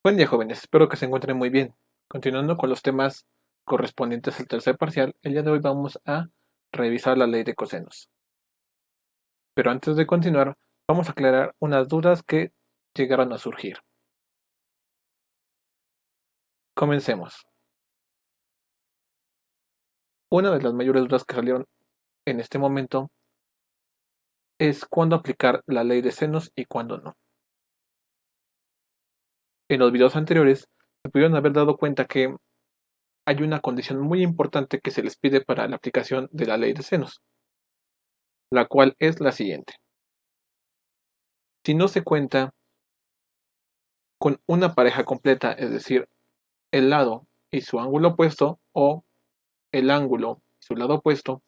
Buen día, jóvenes. Espero que se encuentren muy bien. Continuando con los temas correspondientes al tercer parcial, el día de hoy vamos a revisar la ley de cosenos. Pero antes de continuar, vamos a aclarar unas dudas que llegaron a surgir. Comencemos. Una de las mayores dudas que salieron en este momento es cuándo aplicar la ley de senos y cuándo no. En los videos anteriores se pudieron haber dado cuenta que hay una condición muy importante que se les pide para la aplicación de la ley de senos, la cual es la siguiente. Si no se cuenta con una pareja completa, es decir, el lado y su ángulo opuesto o el ángulo y su lado opuesto,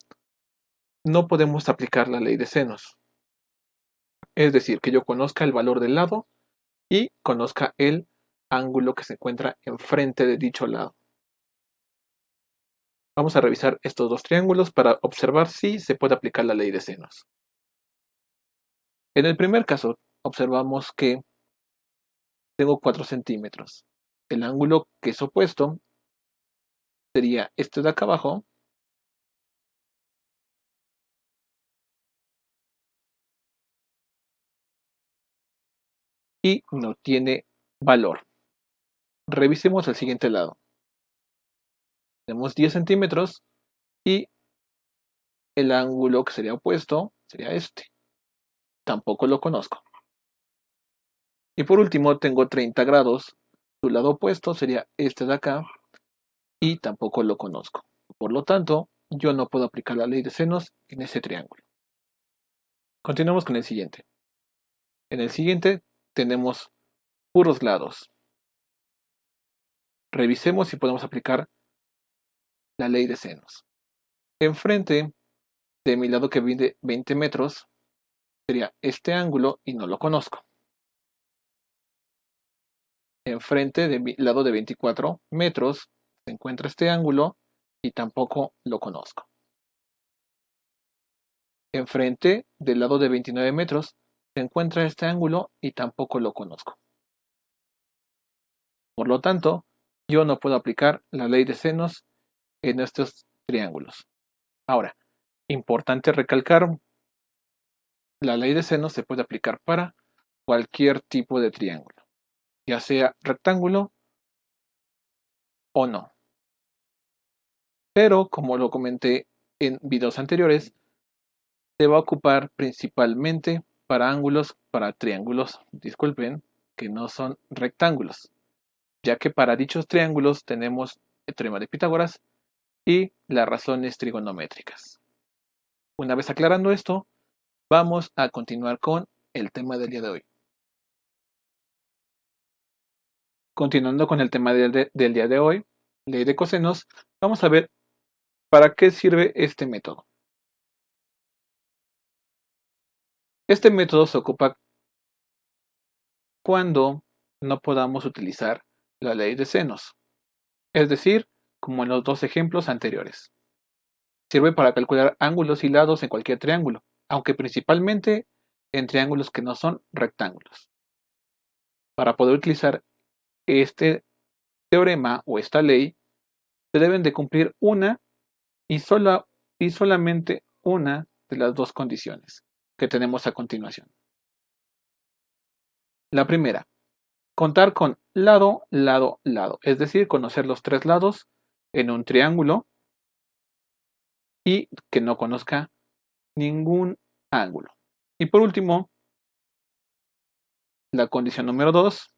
no podemos aplicar la ley de senos. Es decir, que yo conozca el valor del lado y conozca el ángulo que se encuentra enfrente de dicho lado. Vamos a revisar estos dos triángulos para observar si se puede aplicar la ley de senos. En el primer caso, observamos que tengo 4 centímetros. El ángulo que es opuesto sería este de acá abajo y no tiene valor. Revisemos el siguiente lado. Tenemos 10 centímetros y el ángulo que sería opuesto sería este. Tampoco lo conozco. Y por último tengo 30 grados. Su lado opuesto sería este de acá y tampoco lo conozco. Por lo tanto, yo no puedo aplicar la ley de senos en ese triángulo. Continuamos con el siguiente. En el siguiente tenemos puros lados. Revisemos si podemos aplicar la ley de senos. Enfrente de mi lado que mide 20 metros sería este ángulo y no lo conozco. Enfrente de mi lado de 24 metros se encuentra este ángulo y tampoco lo conozco. Enfrente del lado de 29 metros se encuentra este ángulo y tampoco lo conozco. Por lo tanto, yo no puedo aplicar la ley de senos en estos triángulos. Ahora, importante recalcar, la ley de senos se puede aplicar para cualquier tipo de triángulo, ya sea rectángulo o no. Pero, como lo comenté en videos anteriores, se va a ocupar principalmente para triángulos, disculpen, que no son rectángulos, ya que para dichos triángulos tenemos el teorema de Pitágoras y las razones trigonométricas. Una vez aclarando esto, vamos a continuar con el tema del día de hoy. Continuando con el tema del día de hoy, ley de cosenos, vamos a ver para qué sirve este método. Este método se ocupa cuando no podamos utilizar la ley de senos, es decir, como en los dos ejemplos anteriores. Sirve para calcular ángulos y lados en cualquier triángulo, aunque principalmente en triángulos que no son rectángulos. Para poder utilizar este teorema o esta ley, se deben de cumplir una y solamente una de las dos condiciones que tenemos a continuación. La primera, contar con lado, lado, lado, es decir, conocer los tres lados en un triángulo y que no conozca ningún ángulo. Y por último, la condición número 2,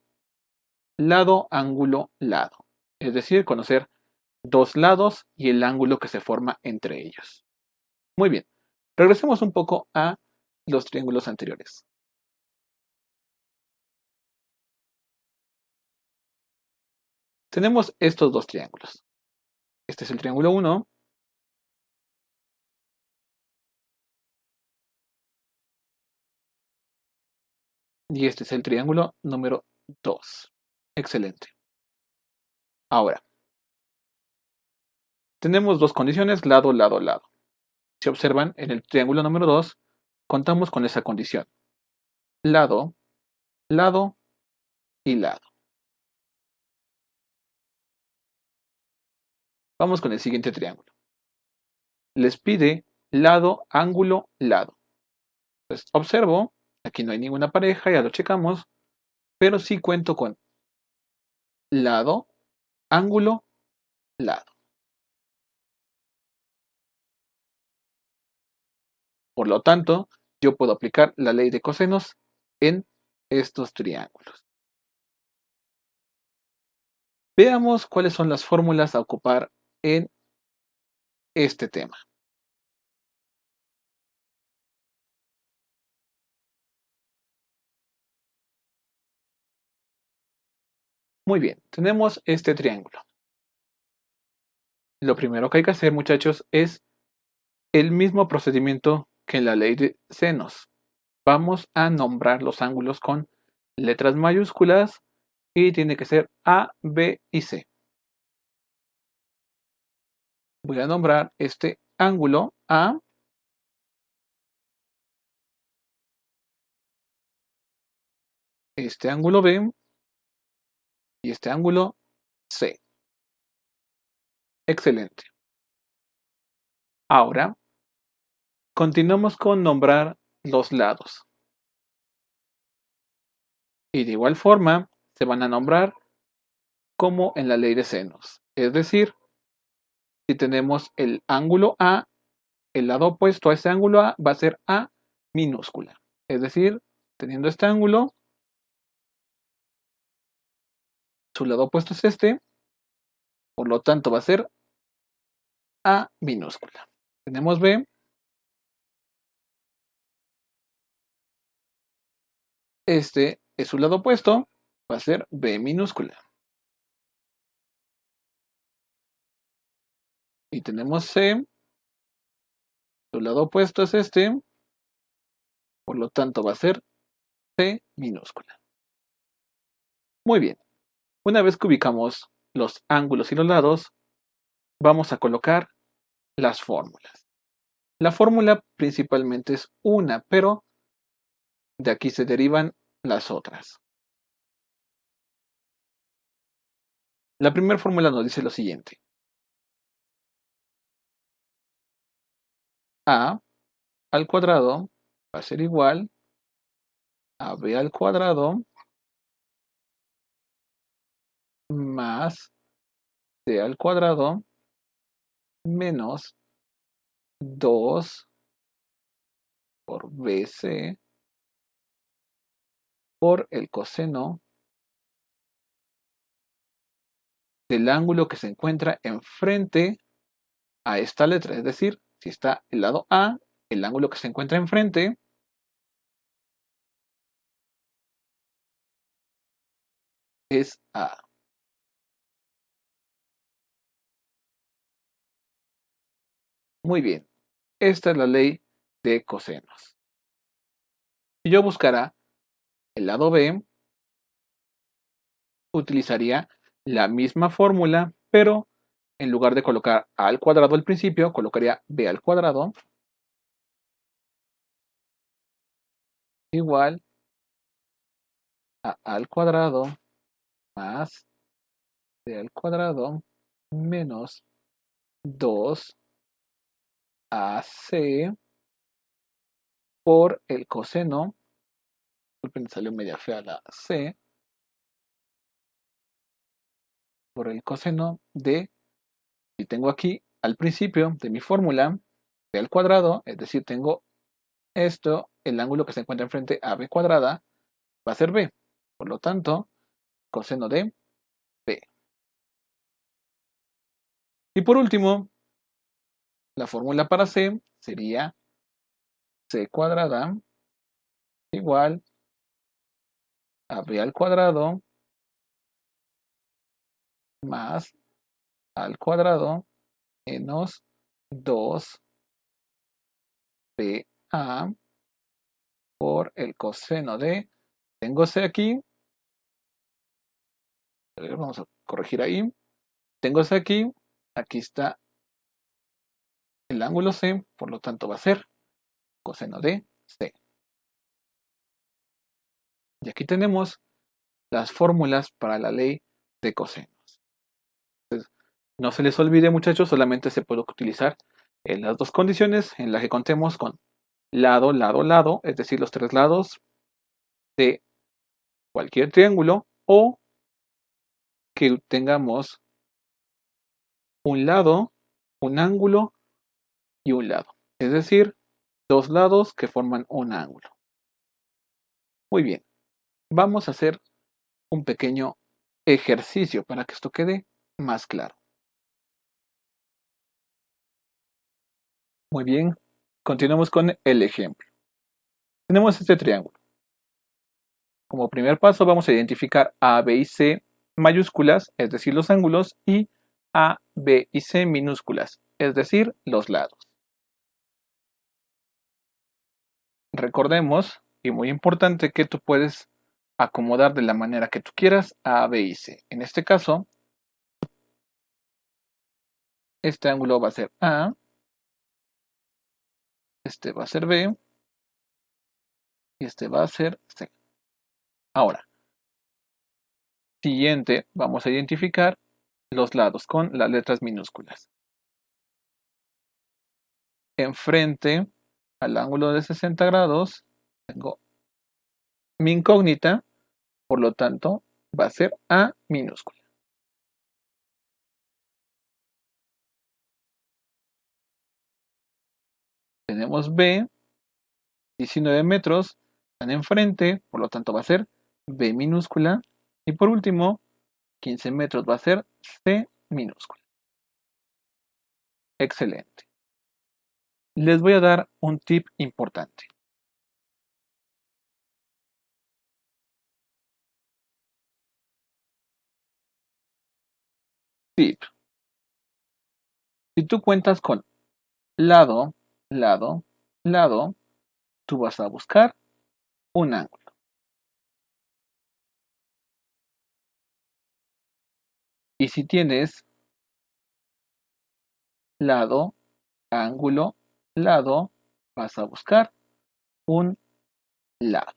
lado, ángulo, lado, es decir, conocer dos lados y el ángulo que se forma entre ellos. Muy bien, regresemos un poco a los triángulos anteriores. Tenemos estos dos triángulos. Este es el triángulo 1 y este es el triángulo número 2. Excelente. Ahora, tenemos dos condiciones, lado, lado, lado. Si observan, en el triángulo número 2, contamos con esa condición. Lado, lado y lado. Vamos con el siguiente triángulo. Les pide lado, ángulo, lado. Entonces, observo, aquí no hay ninguna pareja, ya lo checamos, pero sí cuento con lado, ángulo, lado. Por lo tanto, yo puedo aplicar la ley de cosenos en estos triángulos. Veamos cuáles son las fórmulas a ocupar en este tema. Muy bien, tenemos este triángulo. Lo primero que hay que hacer, muchachos, es el mismo procedimiento que en la ley de senos. Vamos a nombrar los ángulos con letras mayúsculas y tiene que ser A, B y C. Voy a nombrar este ángulo A, este ángulo B y este ángulo C. Excelente. Ahora, continuamos con nombrar los lados. Y de igual forma, se van a nombrar como en la ley de senos. Es decir, si tenemos el ángulo A, el lado opuesto a ese ángulo A va a ser A minúscula. Es decir, teniendo este ángulo, su lado opuesto es este, por lo tanto va a ser A minúscula. Tenemos B, este es su lado opuesto, va a ser B minúscula. Y tenemos C, su lado opuesto es este, por lo tanto va a ser C minúscula. Muy bien, una vez que ubicamos los ángulos y los lados, vamos a colocar las fórmulas. La fórmula principalmente es una, pero de aquí se derivan las otras. La primera fórmula nos dice lo siguiente. A al cuadrado va a ser igual a B al cuadrado más C al cuadrado menos 2 por BC por el coseno del ángulo que se encuentra enfrente a esta letra. Es decir, si está el lado A, el ángulo que se encuentra enfrente es A. Muy bien, esta es la ley de cosenos. Si yo buscara el lado B, utilizaría la misma fórmula, pero en lugar de colocar a al cuadrado al principio, colocaría b al cuadrado igual a al cuadrado más c al cuadrado menos 2ac por el coseno, disculpen, salió media fea la c, por el coseno de, si tengo aquí al principio de mi fórmula, b al cuadrado, es decir, tengo esto, el ángulo que se encuentra enfrente a b cuadrada, va a ser b. Por lo tanto, coseno de b. Y por último, la fórmula para c sería c cuadrada igual a b al cuadrado más al cuadrado menos 2ba por el coseno de, tengo c aquí, vamos a corregir ahí, tengo c aquí, aquí está el ángulo c, por lo tanto va a ser coseno de c. Y aquí tenemos las fórmulas para la ley de cosenos. Entonces, No se les olvide, muchachos, solamente se puede utilizar en las dos condiciones en las que contemos con lado, lado, lado, es decir, los tres lados de cualquier triángulo, o que tengamos un lado, un ángulo y un lado, es decir, dos lados que forman un ángulo. Muy bien, vamos a hacer un pequeño ejercicio para que esto quede más claro. Muy bien, continuamos con el ejemplo. Tenemos este triángulo. Como primer paso vamos a identificar A, B y C mayúsculas, es decir, los ángulos, y A, B y C minúsculas, es decir, los lados. Recordemos, y muy importante, que tú puedes acomodar de la manera que tú quieras A, B y C. En este caso, este ángulo va a ser A, este va a ser B y este va a ser C. Ahora, siguiente, vamos a identificar los lados con las letras minúsculas. Enfrente al ángulo de 60 grados tengo mi incógnita, por lo tanto va a ser A minúscula. Tenemos B, 19 metros, están enfrente, por lo tanto va a ser B minúscula. Y por último, 15 metros va a ser C minúscula. Excelente. Les voy a dar un tip importante. Tip. Si tú cuentas con lado, lado, lado, tú vas a buscar un ángulo. Y si tienes lado, ángulo, lado, vas a buscar un lado.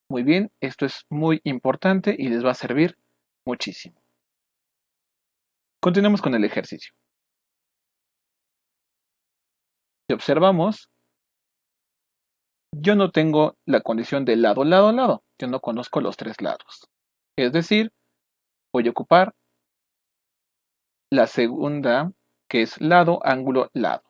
Muy bien, esto es muy importante y les va a servir muchísimo. Continuemos con el ejercicio. Si observamos, yo no tengo la condición de lado, lado, lado. Yo no conozco los tres lados. Es decir, voy a ocupar la segunda, que es lado, ángulo, lado.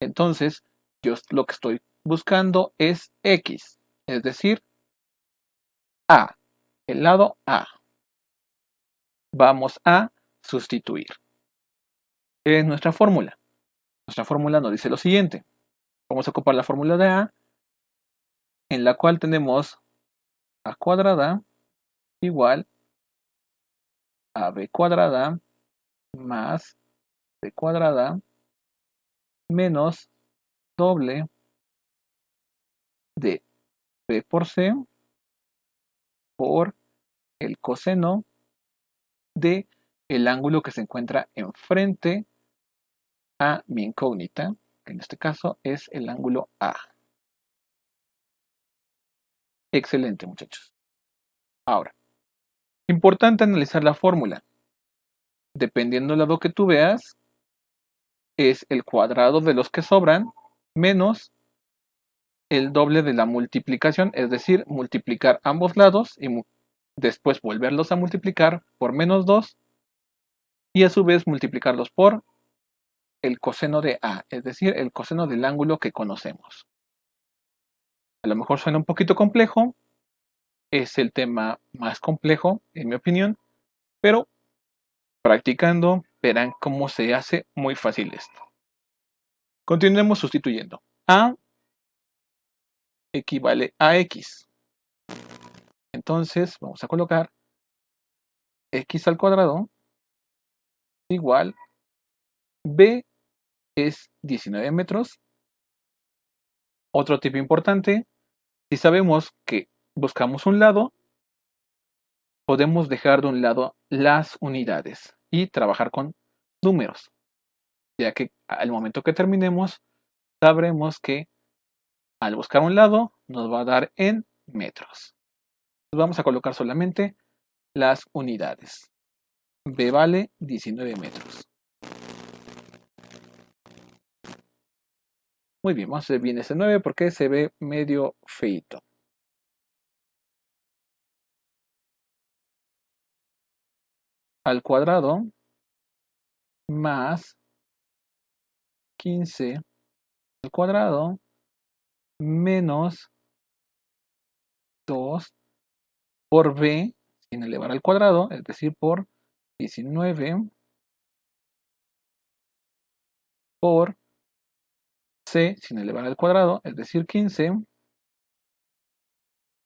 Entonces, yo lo que estoy buscando es X, es decir, A, el lado A. Vamos a sustituir. Es nuestra fórmula. Nuestra fórmula nos dice lo siguiente. Vamos a ocupar la fórmula de A, en la cual tenemos A cuadrada igual a B cuadrada más C cuadrada menos doble de B por C por el coseno de el ángulo que se encuentra enfrente a mi incógnita, que en este caso es el ángulo A. Excelente, muchachos. Ahora, importante analizar la fórmula. Dependiendo del lado que tú veas, es el cuadrado de los que sobran menos el doble de la multiplicación, es decir, multiplicar ambos lados y después volverlos a multiplicar por menos 2 y a su vez multiplicarlos por el coseno de A, es decir, el coseno del ángulo que conocemos. A lo mejor suena un poquito complejo, es el tema más complejo, en mi opinión, pero practicando verán cómo se hace muy fácil esto. Continuemos sustituyendo. A equivale a X. Entonces vamos a colocar X al cuadrado igual B es 19 metros. Otro tipo importante, si sabemos que buscamos un lado, podemos dejar de un lado las unidades y trabajar con números, ya que al momento que terminemos, sabremos que al buscar un lado nos va a dar en metros. Vamos a colocar solamente las unidades. B vale 19 metros. Muy bien, vamos a hacer bien ese 9 porque se ve medio feito. Al cuadrado más 15 al cuadrado menos 2 por b sin elevar al cuadrado, es decir, por 19 por c sin elevar al cuadrado, es decir, 15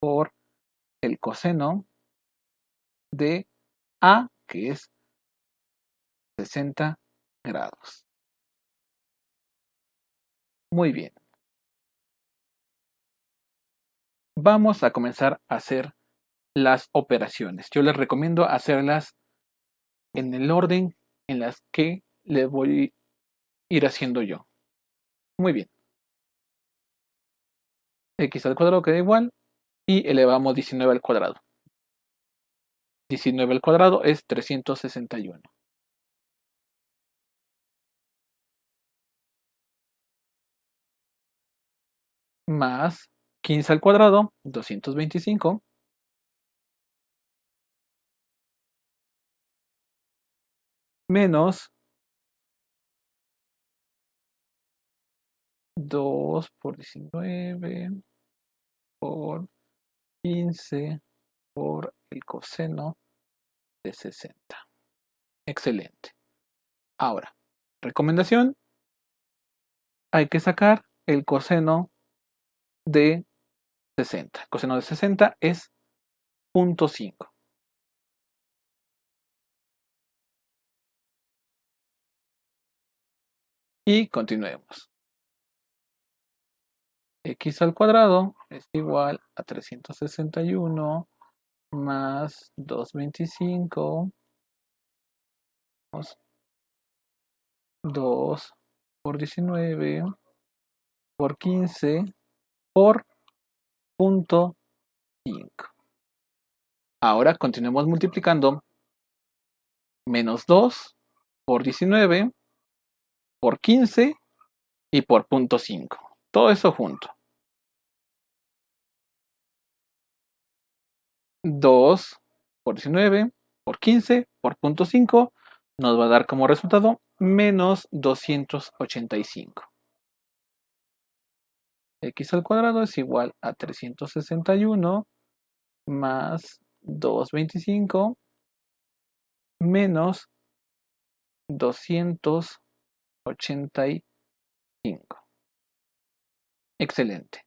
por el coseno de a, que es 60 grados. Muy bien. Vamos a comenzar a hacer las operaciones. Yo les recomiendo hacerlas en el orden en las que les voy a ir haciendo yo. Muy bien. X al cuadrado queda igual y elevamos 19 al cuadrado. 19 al cuadrado es 361. Más 15 al cuadrado, 225. Menos 2 por 19 por 15 por el coseno de 60. Excelente. Ahora, recomendación, hay que sacar el coseno de 60. El coseno de 60 es 0.5. Y continuemos. X al cuadrado es igual a 361 más 225 más 2 por 19 por 15 por 0.5. Ahora continuemos multiplicando. Menos 2 por 19 por 15 y por 0.5. Todo eso junto. 2 por 19 por 15 por 0.5 nos va a dar como resultado menos 285. X al cuadrado es igual a 361 más 225 menos 285. Excelente.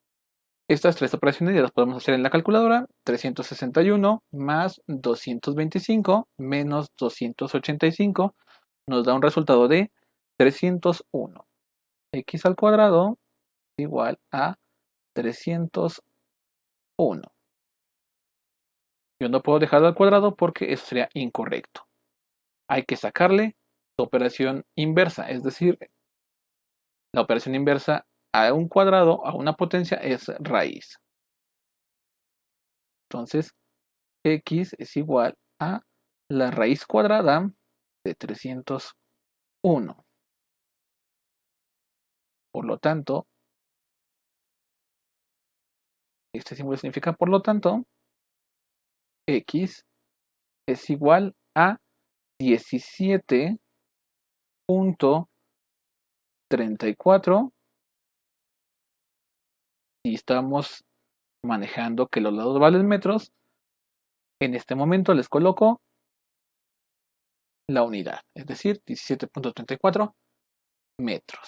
Estas tres operaciones ya las podemos hacer en la calculadora. 361 más 225 menos 285 nos da un resultado de 301. X al cuadrado igual a 301. Yo no puedo dejarlo al cuadrado porque eso sería incorrecto. Hay que sacarle la operación inversa, es decir, la operación inversa a un cuadrado, a una potencia, es raíz. Entonces, x es igual a la raíz cuadrada de 301. Por lo tanto, este símbolo significa por lo tanto, x es igual a 17.34 y estamos manejando que los lados valen metros. En este momento les coloco la unidad, es decir, 17.34 metros.